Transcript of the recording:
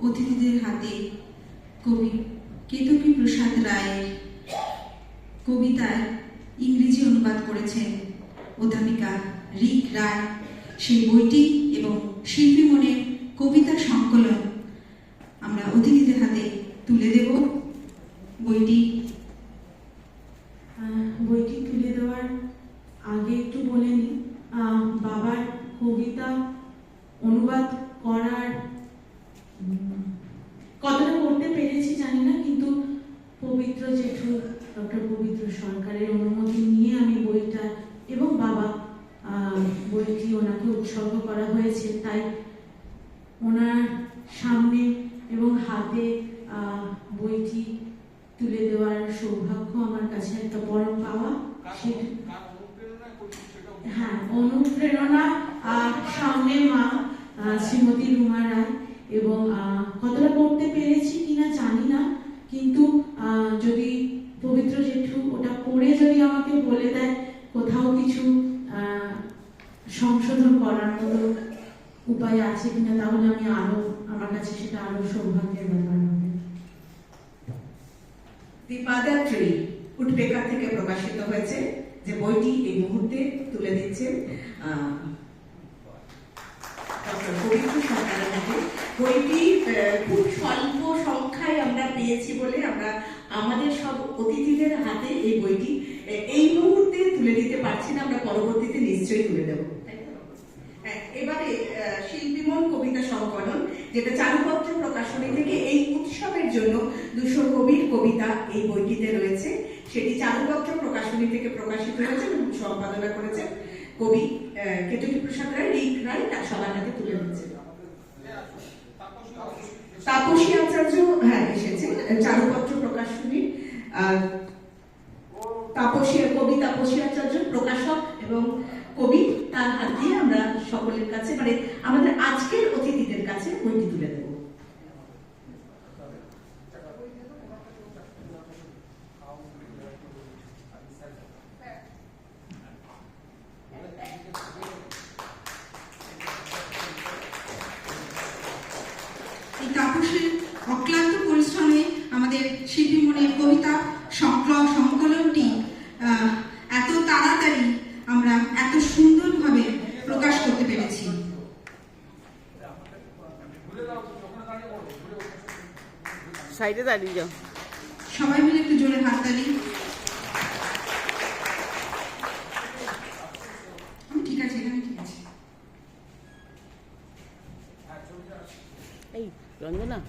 অতিথিদের হাতে কবি কেতকী প্রসাদ রায়ের কবিতার ইংরেজি অনুবাদ করেছেন অধ্যাপিকা রিক রায়। সেই বইটি এবং শিল্পী মনের কবিতা সংকলন আমরা অতিথিদের হাতে তুলে দেব। বইটি তুলে দেওয়ার আগে একটু বলে নিই, বাবার কবিতা অনুবাদ করার কতটা করতে পেরেছি জানি না, কিন্তু পবিত্র জেঠু ডক্টর পবিত্র সরকারের অনুমতি নিয়ে আমি বইটা এবং বাবা বইটি ওনাকে উৎসর্গ করা হয়েছে, তাই ওনার সামনে এবং হাতে বইটি তুলে দেওয়ার সৌভাগ্য আমার কাছে একটা বড় পাওয়া। হ্যাঁ, অনুপ্রেরণা সামনে মা শ্রীমতী রুমা রায়, এবং কতটা করতে পেরেছি কিনা জানি না, কিন্তু যদি পবিত্র জেঠু ওটা পড়ে যদি আমাকে বলে দেয় কোথাও কিছু সংশোধন করার মতো উপায় আছে কিনা, তাহলে আমি আমার কাছে সেটা আরো সৌভাগ্যের ব্যাপার হবে। দি মাদার ট্রি উডপেকার থেকে প্রকাশিত হয়েছে, যে বইটি এই মুহূর্তে তুলে দিচ্ছেন পবিত্র সরকারের হাতে। বইটি খুব স্বল্প সংখ্যায় আমরা পেয়েছি বলে আমরা আমাদের সব অতিথিদের হাতে এই বইটি এই মুহূর্তে তুলে দিতে পারছি না, আমরা পরবর্তীতে নিশ্চয়ই তুলে দেব। এবারে শিল্পী মন কবিতা সংকলন, যেটা চারুপত্র প্রকাশনী থেকে এই উৎসবের জন্য 200 কবির কবিতা এই বইটিতে রয়েছে, সেটি চারুপত্র প্রকাশনী থেকে প্রকাশিত হয়েছে এবং সম্পাদনা করেছে কবি কেতকী প্রসাদ রায়। রিক রায় তার সবার হাতে তুলে দিচ্ছে। তাপসী আচার্য এসেছে চারুপত্র প্রকাশনী, কবি তাপসী আচার্য প্রকাশক এবং কবি, তার হাত দিয়ে আমরা সকলের কাছে, মানে আমাদের আজকের অতিথিদের কাছে বইটি তুলে দেব। এই তাপসের অক্লান্ত পরিশ্রমে আমাদের শিল্পী মনের কবিতা সংকলনটি এত তাড়াতাড়ি আমরা এত সুন্দরভাবে প্রকাশ করতে পেরেছি। সাইডে দাঁড়িয়ে যাও, সবাই মিলে একটু জোরে হাততালি। ঠিক আছে, এখানে ঠিক আছে। এই রঞ্জনা